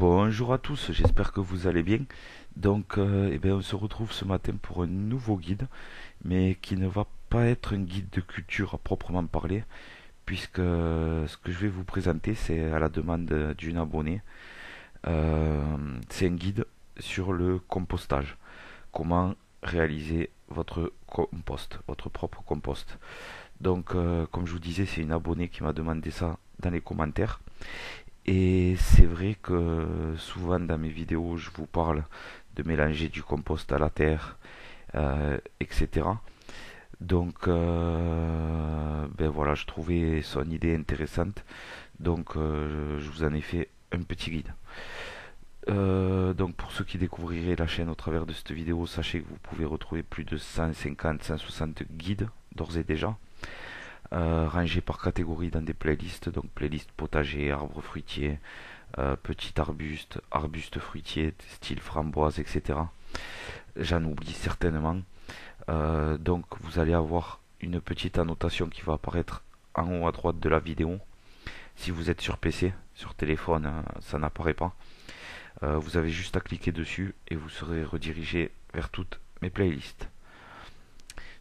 Bonjour à tous, j'espère que vous allez bien. Donc, on se retrouve ce matin pour un nouveau guide, mais qui ne va pas être un guide de culture à proprement parler, puisque ce que je vais vous présenter, c'est à la demande d'une abonnée. C'est un guide sur le compostage. Comment réaliser votre compost, votre propre compost. Donc, comme je vous disais, c'est une abonnée qui m'a demandé ça dans les commentaires. Et c'est vrai que souvent dans mes vidéos, je vous parle de mélanger du compost à la terre, etc. Donc, voilà, je trouvais son idée intéressante. Donc, je vous en ai fait un petit guide. Donc, pour ceux qui découvriraient la chaîne au travers de cette vidéo, sachez que vous pouvez retrouver plus de 150-160 guides d'ores et déjà, rangés par catégorie dans des playlists. Donc, playlist potager, arbres fruitiers, petit arbuste, arbuste fruitier, style framboise, etc. J'en oublie certainement. Donc vous allez avoir une petite annotation qui va apparaître en haut à droite de la vidéo. Si vous êtes sur PC, sur téléphone, ça n'apparaît pas. Vous avez juste à cliquer dessus et vous serez redirigé vers toutes mes playlists.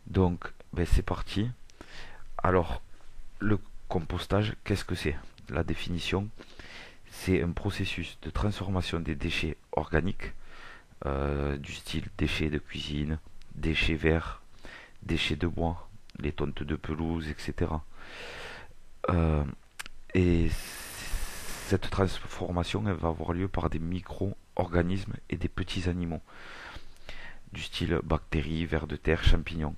Donc c'est parti. Alors le compostage, qu'est-ce que c'est? La définition, c'est un processus de transformation des déchets organiques, du style déchets de cuisine, déchets verts, déchets de bois, les tontes de pelouse, etc. Euh, et cette transformation, elle va avoir lieu par des micro-organismes et des petits animaux, du style bactéries, vers de terre, champignons.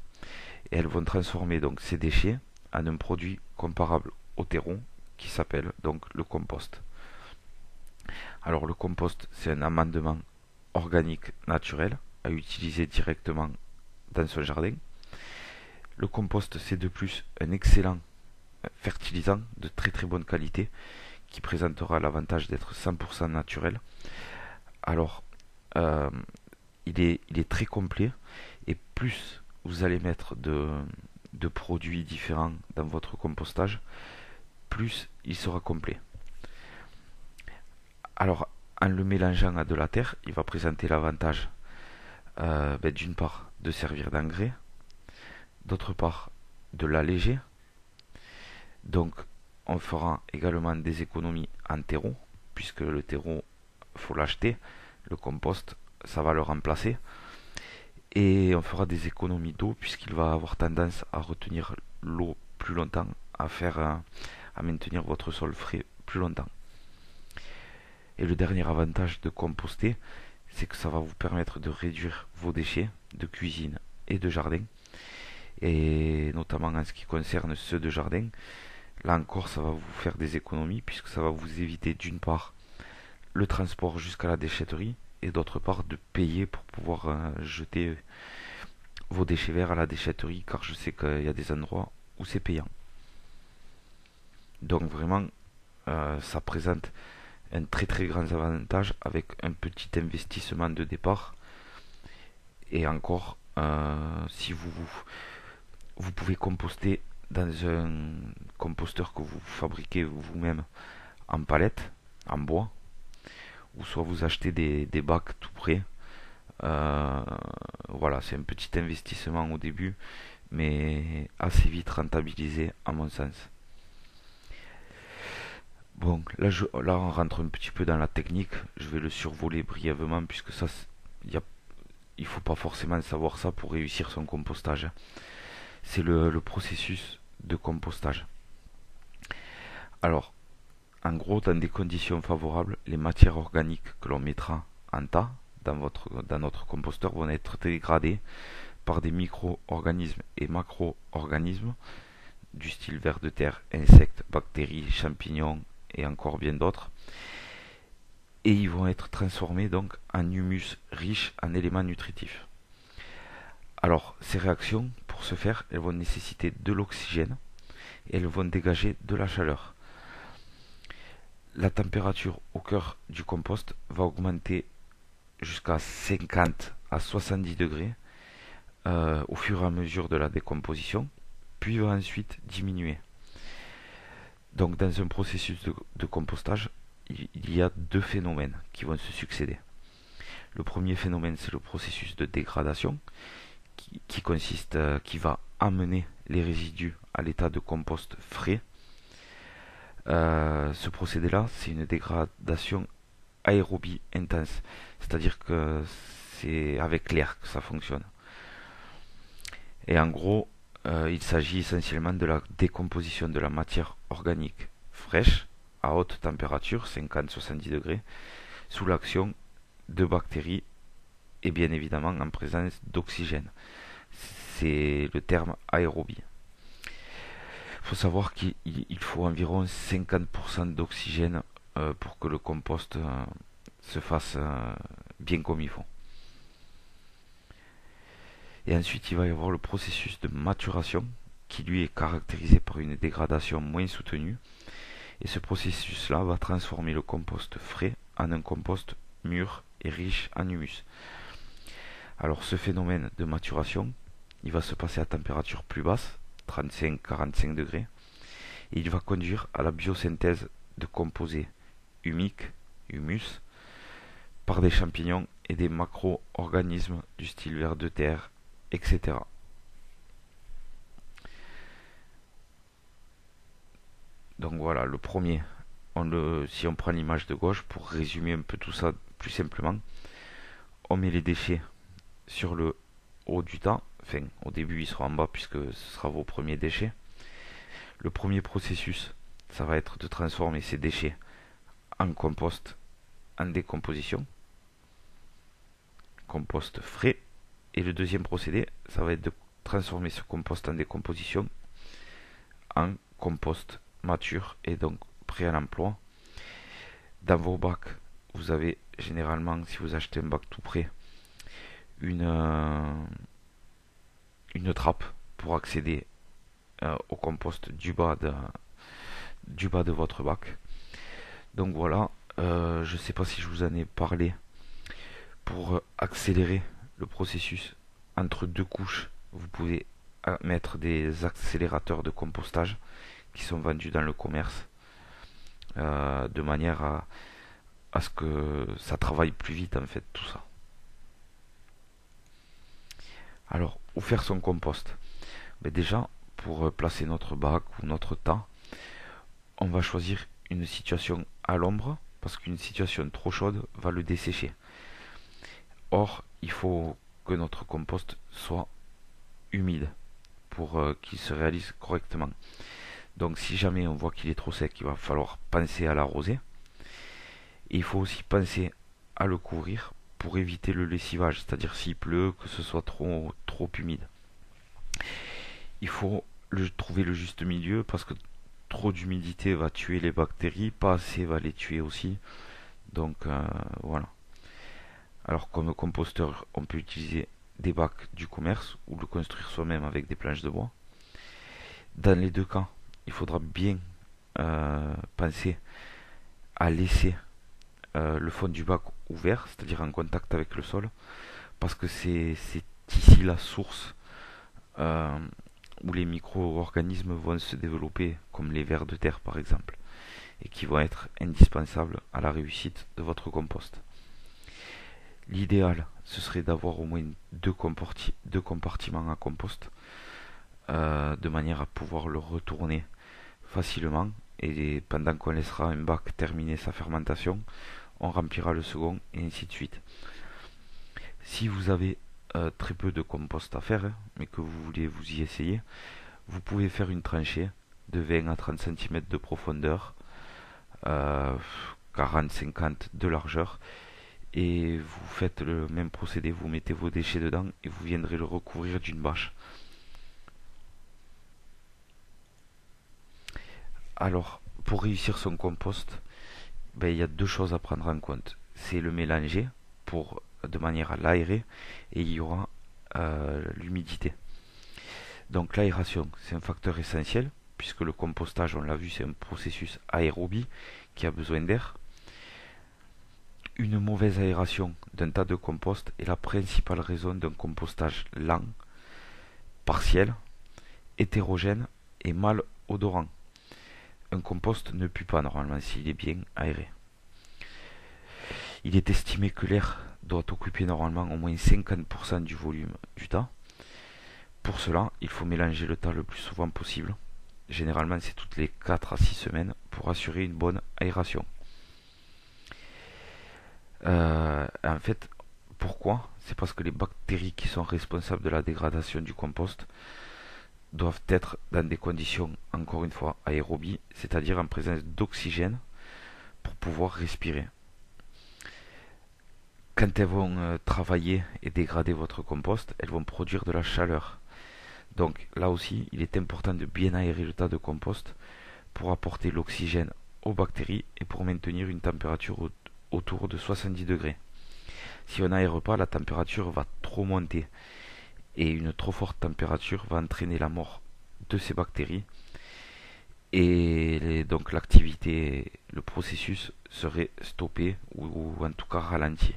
Et elles vont transformer donc ces déchets en un produit comparable au terreau qui s'appelle donc le compost. Alors le compost, c'est un amendement organique naturel à utiliser directement dans son jardin. Le compost, c'est de plus un excellent fertilisant de très très bonne qualité qui présentera l'avantage d'être 100% naturel. Alors, euh, il est très complet et plus vous allez mettre de produits différents dans votre compostage, plus il sera complet. Alors, en le mélangeant à de la terre, il va présenter l'avantage d'une part de servir d'engrais, d'autre part de l'alléger. Donc on fera également des économies en terreau, puisque le terreau, faut l'acheter, le compost, ça va le remplacer. Et on fera des économies d'eau, puisqu'il va avoir tendance à retenir l'eau plus longtemps, à maintenir votre sol frais plus longtemps. Et le dernier avantage de composter, c'est que ça va vous permettre de réduire vos déchets de cuisine et de jardin. Et notamment en ce qui concerne ceux de jardin, là encore, ça va vous faire des économies puisque ça va vous éviter d'une part le transport jusqu'à la déchetterie et d'autre part de payer pour pouvoir jeter vos déchets verts à la déchetterie, car je sais qu'il y a des endroits où c'est payant. Donc vraiment, ça présente un très très grand avantage avec un petit investissement de départ. Et encore, si vous pouvez composter dans un composteur que vous fabriquez vous-même en palette, en bois, ou soit vous achetez des bacs tout prêts. Voilà, c'est un petit investissement au début, mais assez vite rentabilisé à mon sens. Bon, là on rentre un petit peu dans la technique, je vais le survoler brièvement puisque ça, il faut pas forcément savoir ça pour réussir son compostage. C'est le processus de compostage. Alors, en gros, dans des conditions favorables, les matières organiques que l'on mettra en tas dans notre composteur vont être dégradées par des micro-organismes et macro-organismes du style vers de terre, insectes, bactéries, champignons et encore bien d'autres. Et ils vont être transformés donc en humus riche en éléments nutritifs. Alors, ces réactions, pour ce faire, elles vont nécessiter de l'oxygène et elles vont dégager de la chaleur. La température au cœur du compost va augmenter jusqu'à 50 à 70 degrés au fur et à mesure de la décomposition, puis va ensuite diminuer. Donc dans un processus de compostage, il y a deux phénomènes qui vont se succéder. Le premier phénomène, c'est le processus de dégradation qui va amener les résidus à l'état de compost frais. Ce procédé-là, c'est une dégradation aérobie intense, c'est-à-dire que c'est avec l'air que ça fonctionne. Et en gros, il s'agit essentiellement de la décomposition de la matière organique fraîche à haute température, 50-70 degrés, sous l'action de bactéries et bien évidemment en présence d'oxygène. C'est le terme aérobie. Il faut savoir qu'il faut environ 50% d'oxygène pour que le compost se fasse bien comme il faut. Et ensuite, il va y avoir le processus de maturation qui lui est caractérisé par une dégradation moins soutenue. Et ce processus-là va transformer le compost frais en un compost mûr et riche en humus. Alors ce phénomène de maturation, il va se passer à température plus basse, 35-45 degrés, et il va conduire à la biosynthèse de composés humiques, humus, par des champignons et des macro-organismes du style vers de terre, etc. Donc voilà, le premier, si on prend l'image de gauche, pour résumer un peu tout ça plus simplement, on met les déchets sur le haut du tas, enfin au début ils seront en bas puisque ce sera vos premiers déchets. Le premier processus, ça va être de transformer ces déchets en compost, en décomposition, compost frais. Et le deuxième procédé, ça va être de transformer ce compost en décomposition en compost mature et donc prêt à l'emploi. Dans vos bacs, vous avez généralement, si vous achetez un bac tout prêt, une trappe pour accéder au compost du bas de votre bac. Donc voilà, je ne sais pas si je vous en ai parlé. Pour accélérer le processus entre deux couches, vous pouvez mettre des accélérateurs de compostage qui sont vendus dans le commerce de manière à ce que ça travaille plus vite en fait tout ça. Alors, où faire son compost? Déjà, pour placer notre bac ou notre tas, on va choisir une situation à l'ombre parce qu'une situation trop chaude va le dessécher. Or, il faut que notre compost soit humide pour qu'il se réalise correctement. Donc si jamais on voit qu'il est trop sec, il va falloir penser à l'arroser. Et il faut aussi penser à le couvrir pour éviter le lessivage, c'est-à-dire s'il pleut, que ce soit trop humide. Il faut trouver le juste milieu parce que trop d'humidité va tuer les bactéries, pas assez va les tuer aussi. Donc voilà. Alors comme composteur, on peut utiliser des bacs du commerce ou le construire soi-même avec des planches de bois. Dans les deux cas, il faudra bien penser à laisser le fond du bac ouvert, c'est-à-dire en contact avec le sol, parce que c'est ici la source où les micro-organismes vont se développer, comme les vers de terre par exemple, et qui vont être indispensables à la réussite de votre compost. L'idéal, ce serait d'avoir au moins deux compartiments à compost, de manière à pouvoir le retourner facilement. Et pendant qu'on laissera un bac terminer sa fermentation, on remplira le second et ainsi de suite. Si vous avez très peu de compost à faire, mais que vous voulez vous y essayer, vous pouvez faire une tranchée de 20 à 30 cm de profondeur, 40-50 de largeur, et vous faites le même procédé, vous mettez vos déchets dedans et vous viendrez le recouvrir d'une bâche. Alors, pour réussir son compost, il y a deux choses à prendre en compte. C'est le mélanger de manière à l'aérer, et il y aura l'humidité. Donc l'aération, c'est un facteur essentiel, puisque le compostage, on l'a vu, c'est un processus aérobie qui a besoin d'air. Une mauvaise aération d'un tas de compost est la principale raison d'un compostage lent, partiel, hétérogène et mal odorant. Un compost ne pue pas normalement s'il est bien aéré. Il est estimé que l'air doit occuper normalement au moins 50% du volume du tas. Pour cela, il faut mélanger le tas le plus souvent possible. Généralement, c'est toutes les 4 à 6 semaines pour assurer une bonne aération. En fait, pourquoi? C'est parce que les bactéries qui sont responsables de la dégradation du compost doivent être dans des conditions, encore une fois, aérobies, c'est-à-dire en présence d'oxygène pour pouvoir respirer. Quand elles vont travailler et dégrader votre compost, elles vont produire de la chaleur. Donc là aussi, il est important de bien aérer le tas de compost pour apporter l'oxygène aux bactéries et pour maintenir une température autour de 70 degrés. Si on n'aère pas, la température va trop monter et une trop forte température va entraîner la mort de ces bactéries et donc l'activité, le processus serait stoppé ou en tout cas ralenti.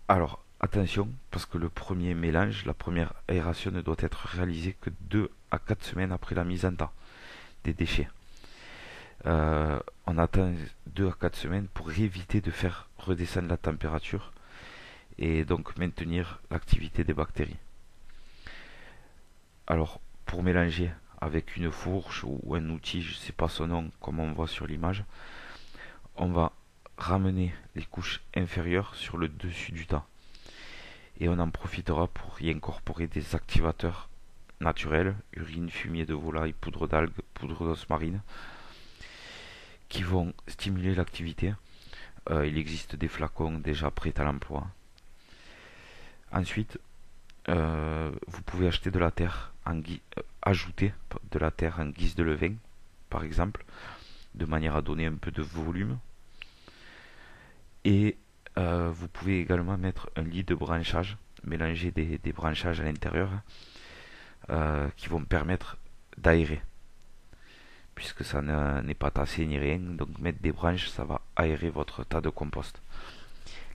Alors attention, parce que le premier mélange, la première aération ne doit être réalisée que 2 à 4 semaines après la mise en tas des déchets. On attend 2 à 4 semaines pour éviter de faire redescendre la température et donc maintenir l'activité des bactéries. Alors, pour mélanger avec une fourche ou un outil, je ne sais pas son nom, comme on voit sur l'image, on va ramener les couches inférieures sur le dessus du tas. Et on en profitera pour y incorporer des activateurs naturels, urine, fumier de volaille, poudre d'algues, poudre d'os marine, qui vont stimuler l'activité. Il existe des flacons déjà prêts à l'emploi. Ensuite, vous pouvez acheter de la terre ajouter de la terre en guise de levain, par exemple, de manière à donner un peu de volume. Et vous pouvez également mettre un lit de branchage, mélanger des branchages à l'intérieur qui vont permettre d'aérer, puisque ça n'est pas tassé ni rien. Donc mettre des branches, ça va aérer votre tas de compost.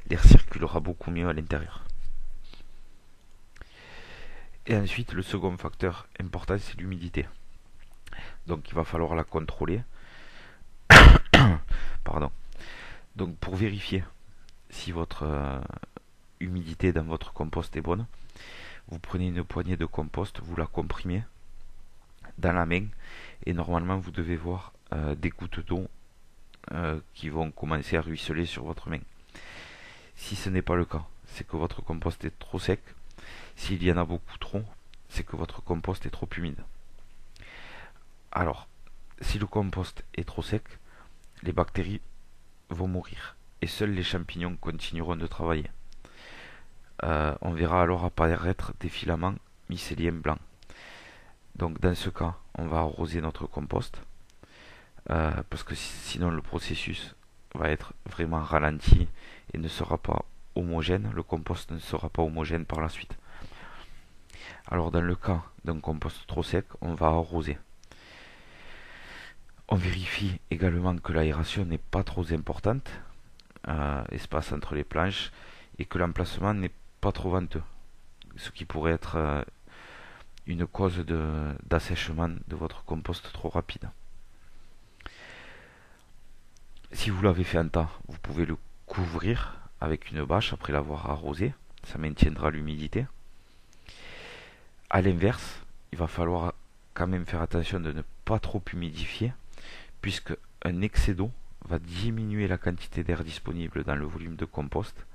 L'air circulera beaucoup mieux à l'intérieur. Et ensuite, le second facteur important, c'est l'humidité. Donc il va falloir la contrôler. Pardon. Donc pour vérifier si votre humidité dans votre compost est bonne, vous prenez une poignée de compost, vous la comprimez dans la main et normalement vous devez voir des gouttes d'eau qui vont commencer à ruisseler sur votre main. Si ce n'est pas le cas, c'est que votre compost est trop sec. S'il y en a beaucoup trop, c'est que votre compost est trop humide. Alors, si le compost est trop sec, les bactéries vont mourir et seuls les champignons continueront de travailler. On verra alors apparaître des filaments mycéliens blancs. Donc dans ce cas, on va arroser notre compost parce que sinon le processus va être vraiment ralenti et ne sera pas homogène. Le compost ne sera pas homogène par la suite. Alors dans le cas d'un compost trop sec, on va arroser. On vérifie également que l'aération n'est pas trop importante, espace entre les planches, et que l'emplacement n'est pas trop venteux, ce qui pourrait être une cause d'assèchement de votre compost trop rapide. Si vous l'avez fait en tas, vous pouvez le couvrir avec une bâche après l'avoir arrosé, ça maintiendra l'humidité. A l'inverse, il va falloir quand même faire attention de ne pas trop humidifier, puisque un excès d'eau va diminuer la quantité d'air disponible dans le volume de compost.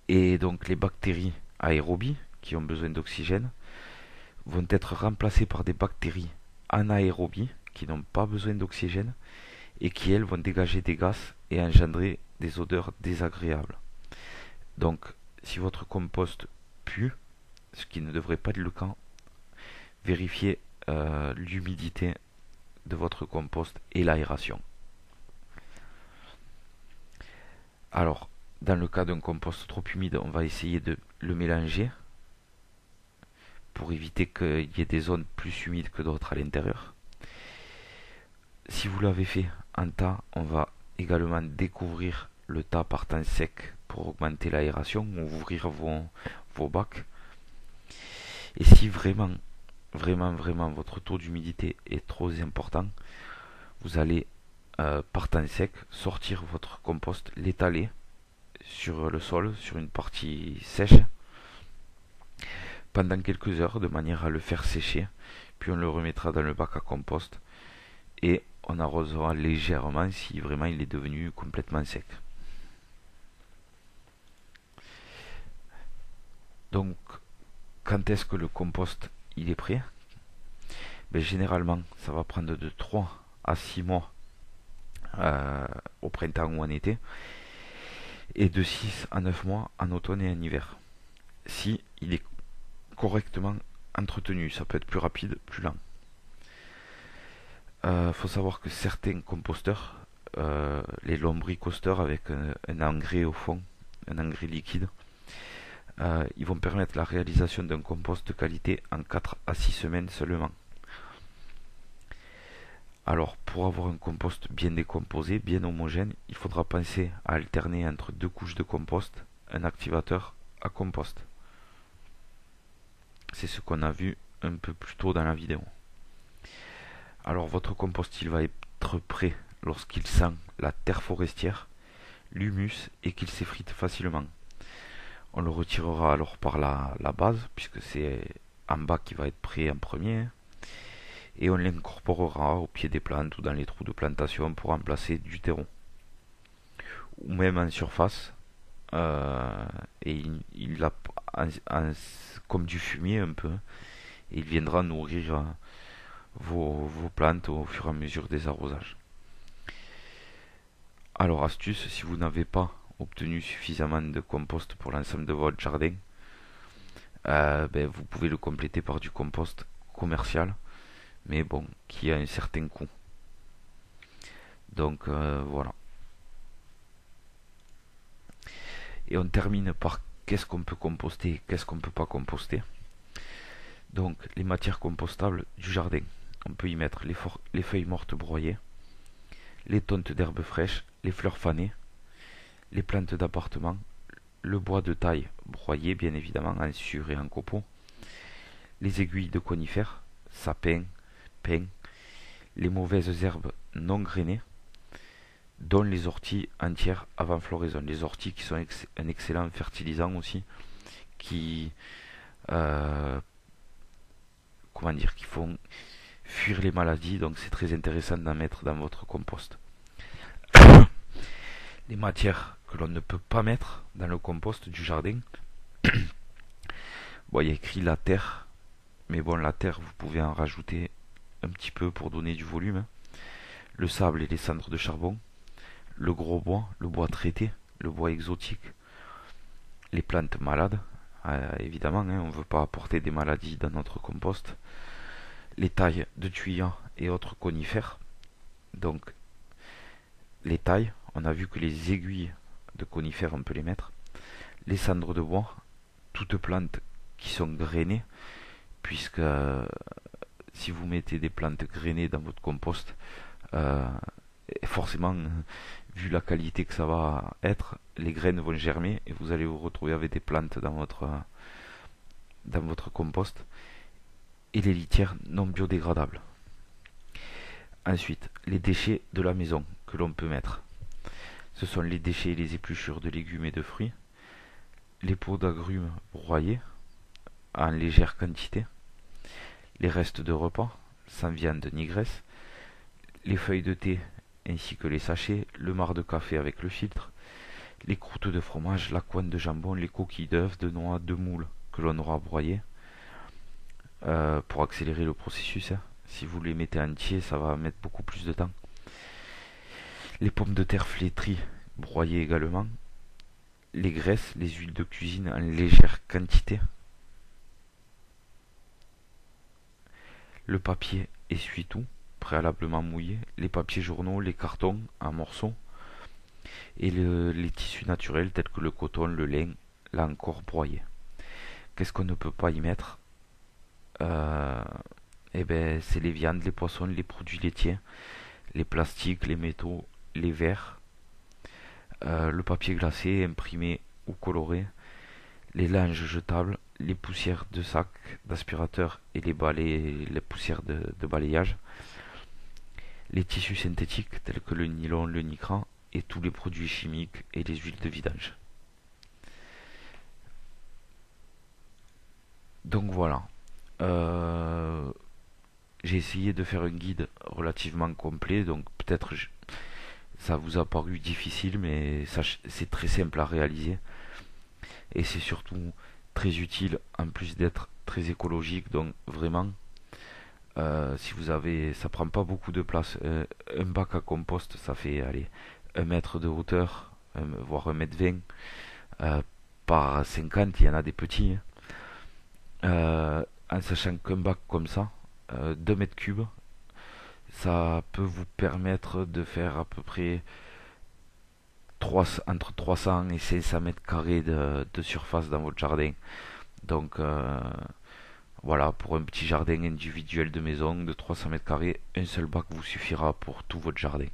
Et donc les bactéries aérobies, qui ont besoin d'oxygène, vont être remplacées par des bactéries anaérobies, qui n'ont pas besoin d'oxygène, et qui elles vont dégager des gaz et engendrer des odeurs désagréables. Donc si votre compost pue, ce qui ne devrait pas être le cas, vérifiez l'humidité de votre compost et l'aération. Alors, dans le cas d'un compost trop humide, on va essayer de le mélanger pour éviter qu'il y ait des zones plus humides que d'autres à l'intérieur. Si vous l'avez fait en tas, on va également découvrir le tas par temps sec pour augmenter l'aération ou ouvrir vos bacs. Et si vraiment votre taux d'humidité est trop important, vous allez par temps sec, sortir votre compost, l'étaler sur le sol, sur une partie sèche, pendant quelques heures, de manière à le faire sécher. Puis on le remettra dans le bac à compost et on arrosera légèrement si vraiment il est devenu complètement sec. Donc, quand est-ce que le compost il est prêt? Généralement, ça va prendre de 3 à 6 mois au printemps ou en été, et de 6 à 9 mois en automne et en hiver. Si il est correctement entretenu, ça peut être plus rapide, plus lent. Faut savoir que certains composteurs, les lombricosteurs avec un engrais au fond, un engrais liquide, ils vont permettre la réalisation d'un compost de qualité en 4 à 6 semaines seulement. Alors, pour avoir un compost bien décomposé, bien homogène, il faudra penser à alterner entre 2 couches de compost, un activateur à compost. C'est ce qu'on a vu un peu plus tôt dans la vidéo. Alors, votre compost, il va être prêt lorsqu'il sent la terre forestière, l'humus et qu'il s'effrite facilement. On le retirera alors par la base, puisque c'est en bas qui va être prêt en premier, et on l'incorporera au pied des plantes ou dans les trous de plantation pour remplacer du terreau. Ou même en surface, et il a comme du fumier un peu, et il viendra nourrir vos plantes au fur et à mesure des arrosages. Alors astuce, si vous n'avez pas obtenu suffisamment de compost pour l'ensemble de votre jardin, vous pouvez le compléter par du compost commercial, mais bon, qui a un certain coût. Donc voilà. Et on termine par qu'est-ce qu'on peut composter et qu'est-ce qu'on ne peut pas composter. Donc les matières compostables du jardin. On peut y mettre les feuilles mortes broyées, les tontes d'herbes fraîches, les fleurs fanées, les plantes d'appartement, le bois de taille broyé bien évidemment en sciure et en copeaux, les aiguilles de conifères, sapins, pins, les mauvaises herbes non grainées, dont les orties entières avant floraison. Les orties qui sont un excellent fertilisant aussi, qui qui font fuir les maladies, donc c'est très intéressant d'en mettre dans votre compost. Les matières que l'on ne peut pas mettre dans le compost du jardin, bon, il y a écrit la terre, mais bon, la terre, vous pouvez en rajouter un petit peu pour donner du volume. Le sable et les cendres de charbon, le gros bois, le bois traité, le bois exotique, les plantes malades, évidemment, on ne veut pas apporter des maladies dans notre compost, les tailles de tuyas et autres conifères. Donc, les tailles, on a vu que les aiguilles de conifères, on peut les mettre, les cendres de bois, toutes plantes qui sont grainées, puisque si vous mettez des plantes grainées dans votre compost, forcément, vu la qualité que ça va être, les graines vont germer et vous allez vous retrouver avec des plantes dans votre compost, et les litières non biodégradables. Ensuite, les déchets de la maison que l'on peut mettre. Ce sont les déchets et les épluchures de légumes et de fruits, les peaux d'agrumes broyés en légère quantité, les restes de repas sans viande ni graisse, les feuilles de thé ainsi que les sachets, le marc de café avec le filtre, les croûtes de fromage, la cointe de jambon, les coquilles d'œufs, de noix, de moules que l'on aura broyées pour accélérer le processus. Si vous les mettez entiers, ça va mettre beaucoup plus de temps. Les pommes de terre flétries, broyées également. Les graisses, les huiles de cuisine en légère quantité. Le papier essuie-tout, préalablement mouillé. Les papiers journaux, les cartons en morceaux. Et les tissus naturels tels que le coton, le lin, là encore broyé. Qu'est-ce qu'on ne peut pas y mettre? C'est les viandes, les poissons, les produits laitiers, les plastiques, les métaux, les verres, le papier glacé, imprimé ou coloré, les linges jetables, les poussières de sac, d'aspirateur et les poussières de balayage, les tissus synthétiques tels que le nylon, le nicran et tous les produits chimiques et les huiles de vidange. Donc voilà. Euh, j'ai essayé de faire un guide relativement complet, donc peut-être ça vous a paru difficile, mais c'est très simple à réaliser et c'est surtout très utile en plus d'être très écologique. Donc vraiment, si vous avez, ça prend pas beaucoup de place. Un bac à compost, ça fait aller 1 mètre de hauteur, voire 1 m 20 par 50. Il y en a des petits, hein. En sachant qu'un bac comme ça, 2 mètres cubes, ça peut vous permettre de faire à peu près entre 300 et 500 mètres carrés de surface dans votre jardin. Donc voilà, pour un petit jardin individuel de maison de 300 mètres carrés, un seul bac vous suffira pour tout votre jardin.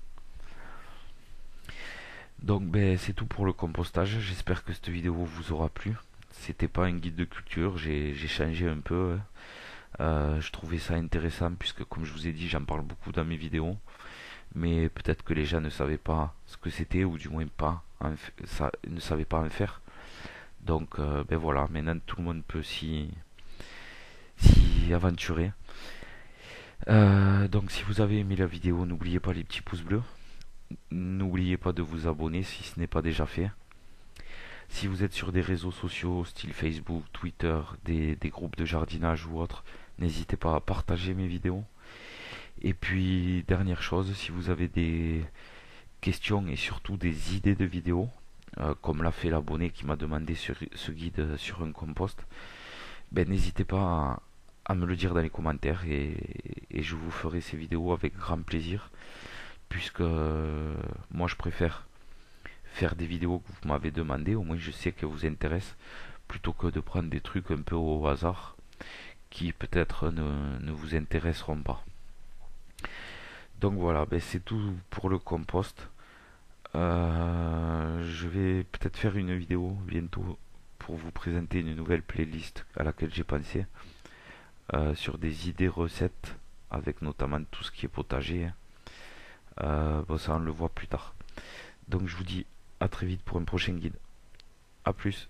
Donc ben, c'est tout pour le compostage. J'espère que cette vidéo vous aura plu. C'était pas un guide de culture, j'ai changé un peu, hein. Je trouvais ça intéressant puisque comme je vous ai dit, j'en parle beaucoup dans mes vidéos. Mais peut-être que les gens ne savaient pas ce que c'était, ou du moins pas ça, ne savaient pas en faire. Donc ben voilà, maintenant tout le monde peut s'y aventurer. Donc si vous avez aimé la vidéo, n'oubliez pas les petits pouces bleus. N'oubliez pas de vous abonner si ce n'est pas déjà fait. Si vous êtes sur des réseaux sociaux style Facebook, Twitter, des groupes de jardinage ou autres, n'hésitez pas à partager mes vidéos. Et puis dernière chose, si vous avez des questions et surtout des idées de vidéos, comme l'a fait l'abonné qui m'a demandé ce guide sur un compost, ben n'hésitez pas à me le dire dans les commentaires, et je vous ferai ces vidéos avec grand plaisir, puisque moi je préfère faire des vidéos que vous m'avez demandé, au moins je sais qu'elles vous intéressent, plutôt que de prendre des trucs un peu au hasard qui peut-être ne vous intéresseront pas. Donc voilà, ben c'est tout pour le compost. Je vais peut-être faire une vidéo bientôt pour vous présenter une nouvelle playlist à laquelle j'ai pensé, sur des idées recettes avec notamment tout ce qui est potager, hein. Bon, ça on le voit plus tard. Donc je vous dis à très vite pour un prochain guide. A plus.